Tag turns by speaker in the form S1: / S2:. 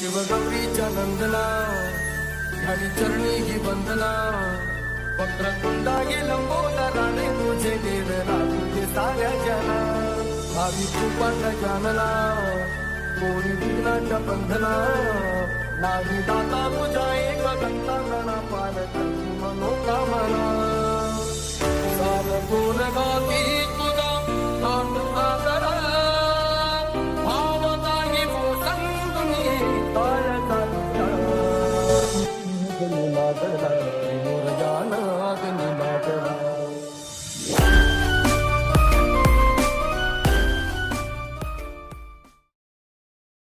S1: शिवगौरीच्या नंदना घाली चरणी ही वंदना वक्रतुंडा ही लंबोदराने तुझे देव तुझे साऱ्या जना भावी कृपाच्या जानला कोणी विघ्नाच्या बंधना नाही दाता तुझ्या एक गंतांगणा पार करती मनोकामना सार गुण गाती तुझा नाम सादरा भाव काही मोसंगणी काय करता